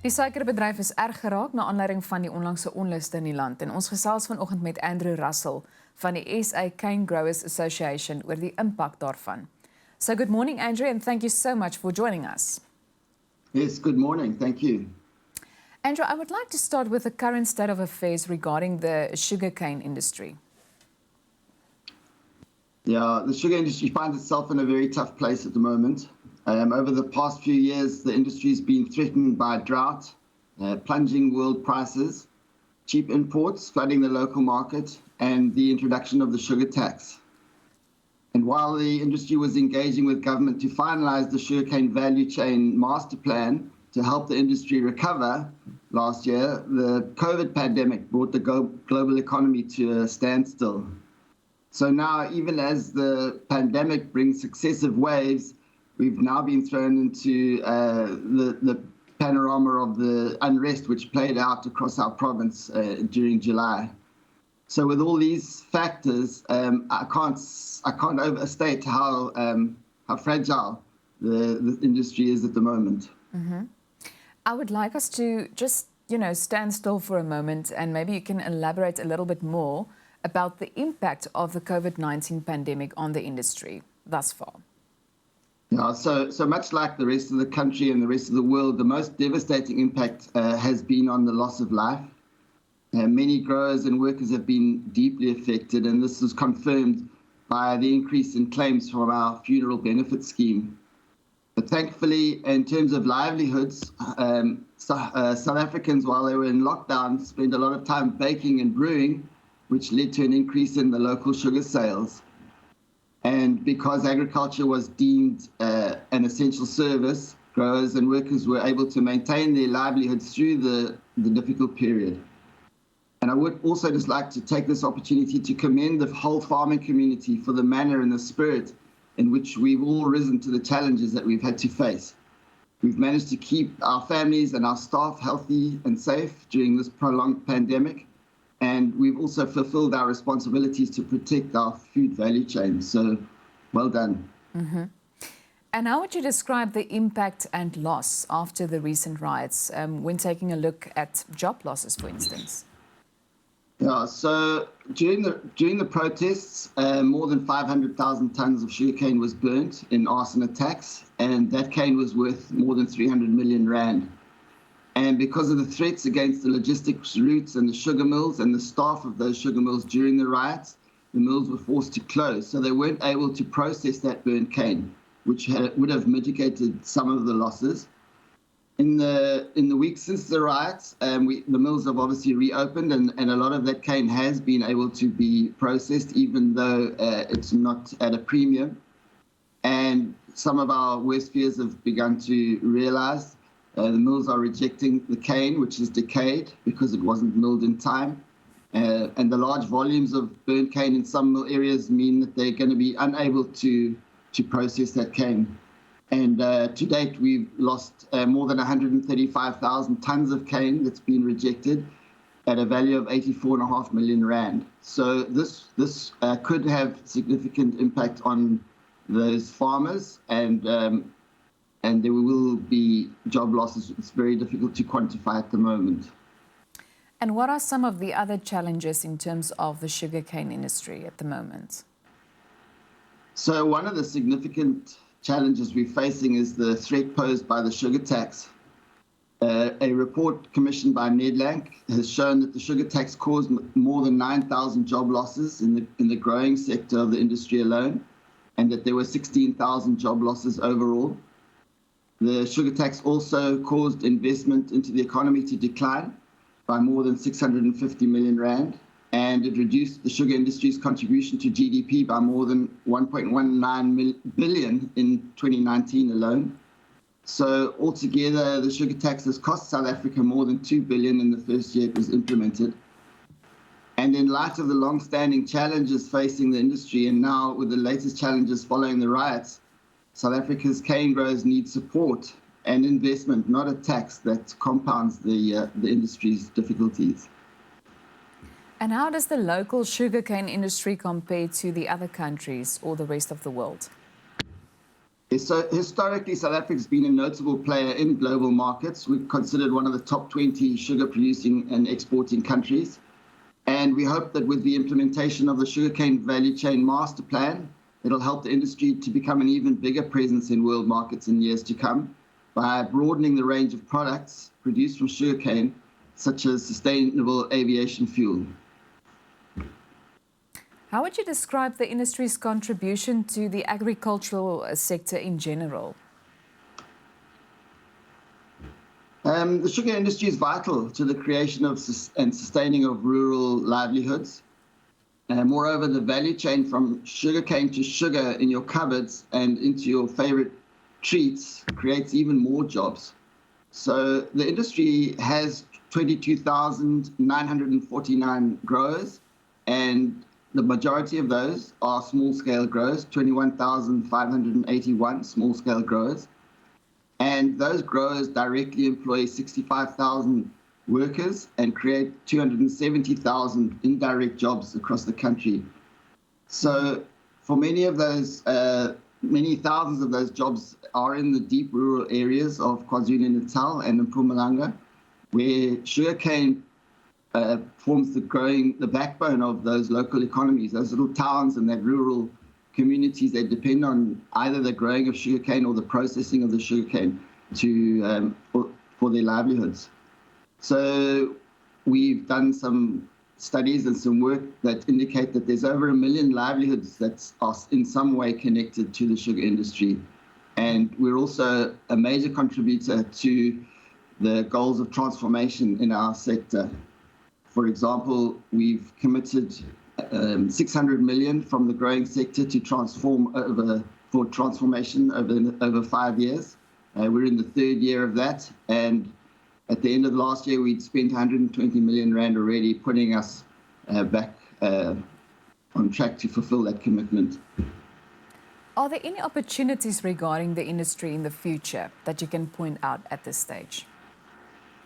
Die suikerriet-bedryf is erg geraak na aanleiding van die onlangse onluste in die land en ons gesels vanoggend met Andrew Russell van die SA Canegrowers Association oor die impak daarvan. So good morning Andrew and thank you so much for joining us. Yes, good morning. Thank you. Andrew, I would like to start with the current state of affairs regarding the sugarcane industry. Yeah, the sugar industry finds itself in a very tough place at the moment. Over the past few years, the industry has been threatened by drought, plunging world prices, cheap imports flooding the local market, and the introduction of the sugar tax. And while the industry was engaging with government to finalize the sugarcane value chain master plan to help the industry recover last year, the COVID pandemic brought the global economy to a standstill. So now, even as the pandemic brings successive waves, we've now been thrown into the panorama of the unrest which played out across our province during July. So with all these factors, I can't overstate how fragile the industry is at the moment. Mm-hmm. I would like us to just, stand still for a moment and maybe you can elaborate a little bit more about the impact of the COVID-19 pandemic on the industry thus far. Yeah, so much like the rest of the country and the rest of the world, the most devastating impact has been on the loss of life. Many growers and workers have been deeply affected, and this is confirmed by the increase in claims from our funeral benefit scheme. But thankfully, in terms of livelihoods, South Africans, while they were in lockdown, spent a lot of time baking and brewing, which led to an increase in the local sugar sales. And because agriculture was deemed an essential service, growers and workers were able to maintain their livelihoods through the difficult period. And I would also just like to take this opportunity to commend the whole farming community for the manner and the spirit in which we've all risen to the challenges that we've had to face. We've managed to keep our families and our staff healthy and safe during this prolonged pandemic. And we've also fulfilled our responsibilities to protect our food value chain. So, well done. Mm-hmm. And how would you describe the impact and loss after the recent riots when taking a look at job losses, for instance? Yeah, so during the protests, more than 500,000 tons of sugarcane was burnt in arson attacks, and that cane was worth more than 300 million rand. And because of the threats against the logistics routes and the sugar mills and the staff of those sugar mills during the riots, the mills were forced to close. So they weren't able to process that burnt cane, which would have mitigated some of the losses. In the weeks since the riots, the mills have obviously reopened, and a lot of that cane has been able to be processed, even though it's not at a premium. And some of our worst fears have begun to realize the mills are rejecting the cane, which is decayed because it wasn't milled in time. And the large volumes of burnt cane in some mill areas mean that they're going to be unable to process that cane. And to date, we've lost more than 135,000 tons of cane that's been rejected at a value of 84.5 million rand. So this could have significant impact on those farmers, and there will be job losses. It's very difficult to quantify at the moment. And what are some of the other challenges in terms of the sugarcane industry at the moment? So one of the significant challenges we're facing is the threat posed by the sugar tax. A report commissioned by Nedbank has shown that the sugar tax caused more than 9,000 job losses in the growing sector of the industry alone, and that there were 16,000 job losses overall. The sugar tax also caused investment into the economy to decline by more than 650 million rand, and it reduced the sugar industry's contribution to GDP by more than 1.19 billion in 2019 alone. So altogether, the sugar tax has cost South Africa more than 2 billion in the first year it was implemented. And in light of the long-standing challenges facing the industry, and now with the latest challenges following the riots, South Africa's cane growers need support and investment, not a tax that compounds the industry's difficulties. And how does the local sugarcane industry compare to the other countries or the rest of the world? So historically, South Africa has been a notable player in global markets. We're considered one of the top 20 sugar producing and exporting countries. And we hope that with the implementation of the sugarcane value chain master plan, it'll help the industry to become an even bigger presence in world markets in years to come by broadening the range of products produced from sugarcane, such as sustainable aviation fuel. How would you describe the industry's contribution to the agricultural sector in general? The sugar industry is vital to the creation of and sustaining of rural livelihoods. Moreover, the value chain from sugarcane to sugar in your cupboards and into your favorite treats creates even more jobs. So the industry has 22,949 growers, and the majority of those are small-scale growers, 21,581 small-scale growers. And those growers directly employ 65,000 workers and create 270,000 indirect jobs across the country. So for many of those, many thousands of those jobs are in the deep rural areas of KwaZulu-Natal and Mpumalanga, where sugarcane forms the backbone of those local economies, those little towns and that rural communities that depend on either the growing of sugarcane or the processing of the sugarcane for their livelihoods. So we've done some studies and some work that indicate that there's over 1 million livelihoods that are in some way connected to the sugar industry. And we're also a major contributor to the goals of transformation in our sector. For example, we've committed 600 million from the growing sector to for transformation over 5 years. We're in the third year of that, and at the end of last year, we'd spent 120 million rand already, putting us back on track to fulfill that commitment. Are there any opportunities regarding the industry in the future that you can point out at this stage?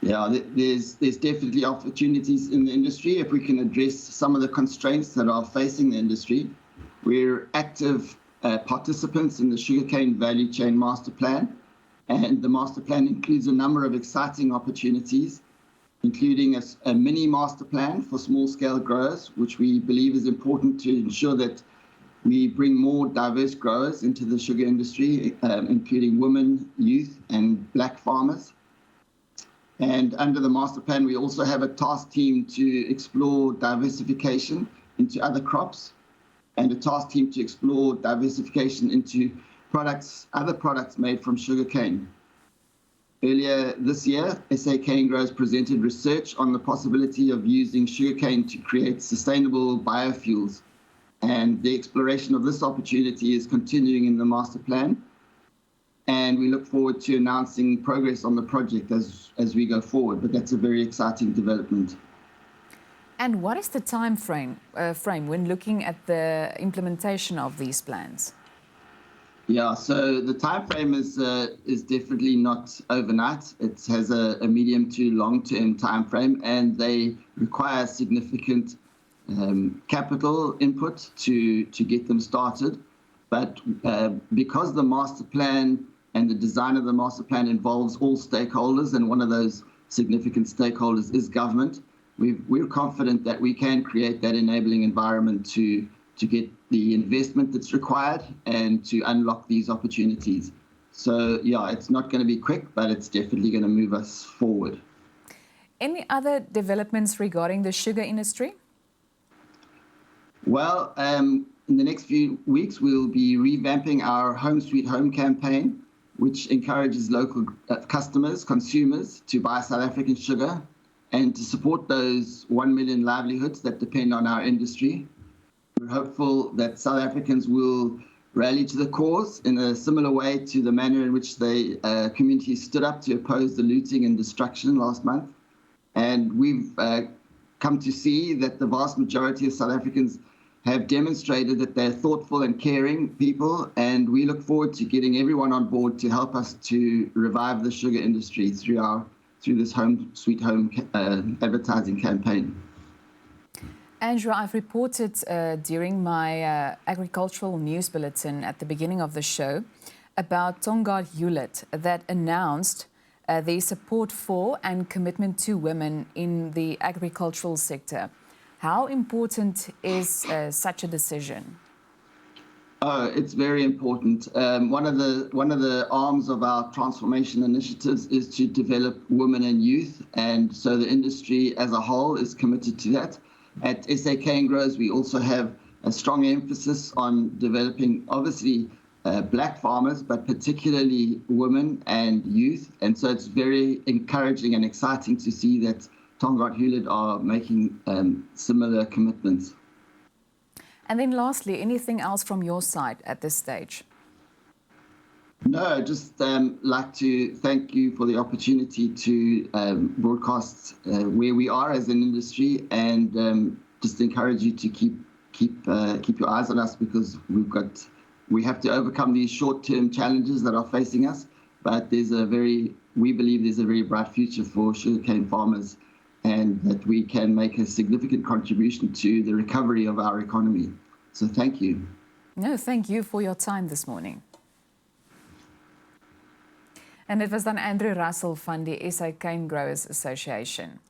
Yeah, there's definitely opportunities in the industry if we can address some of the constraints that are facing the industry. We're active participants in the sugarcane value chain master plan, and the master plan includes a number of exciting opportunities, including a mini master plan for small-scale growers, which we believe is important to ensure that we bring more diverse growers into the sugar industry, including women, youth, and black farmers. And under the master plan, we also have a task team to explore diversification into other crops, and a task team to explore diversification into other products made from sugarcane. Earlier this year, SA Canegrowers presented research on the possibility of using sugarcane to create sustainable biofuels, and the exploration of this opportunity is continuing in the master plan. And we look forward to announcing progress on the project as we go forward, but that's a very exciting development. And what is the time frame when looking at the implementation of these plans? Yeah, so the time frame is definitely not overnight. It has a medium to long-term time frame, and they require significant capital input to get them started. But because the master plan and the design of the master plan involves all stakeholders, and one of those significant stakeholders is government, we're confident that we can create that enabling environment to get the investment that's required and to unlock these opportunities. So yeah, it's not going to be quick, but it's definitely going to move us forward. Any other developments regarding the sugar industry? Well, in the next few weeks, we'll be revamping our Home Sweet Home campaign, which encourages local customers, consumers, to buy South African sugar and to support those 1 million livelihoods that depend on our industry. We're hopeful that South Africans will rally to the cause in a similar way to the manner in which the community stood up to oppose the looting and destruction last month. And we've come to see that the vast majority of South Africans have demonstrated that they're thoughtful and caring people, and we look forward to getting everyone on board to help us to revive the sugar industry through this Home Sweet Home advertising campaign. Andrew, I've reported during my agricultural news bulletin at the beginning of the show about Tongaat Hewlett that announced their support for and commitment to women in the agricultural sector. How important is such a decision? Oh, it's very important. One of the arms of our transformation initiatives is to develop women and youth, and so the industry as a whole is committed to that. At SA Canegrowers, we also have a strong emphasis on developing, obviously, black farmers, but particularly women and youth. And so it's very encouraging and exciting to see that Tongaat Hewlett are making similar commitments. And then lastly, anything else from your side at this stage? No, just like to thank you for the opportunity to broadcast where we are as an industry, and just encourage you to keep your eyes on us, because we have to overcome these short-term challenges that are facing us. But we believe there's a very bright future for sugarcane farmers, and that we can make a significant contribution to the recovery of our economy. So thank you. No, thank you for your time this morning. En dit was dan Andrew Russell van die SA Canegrowers Association.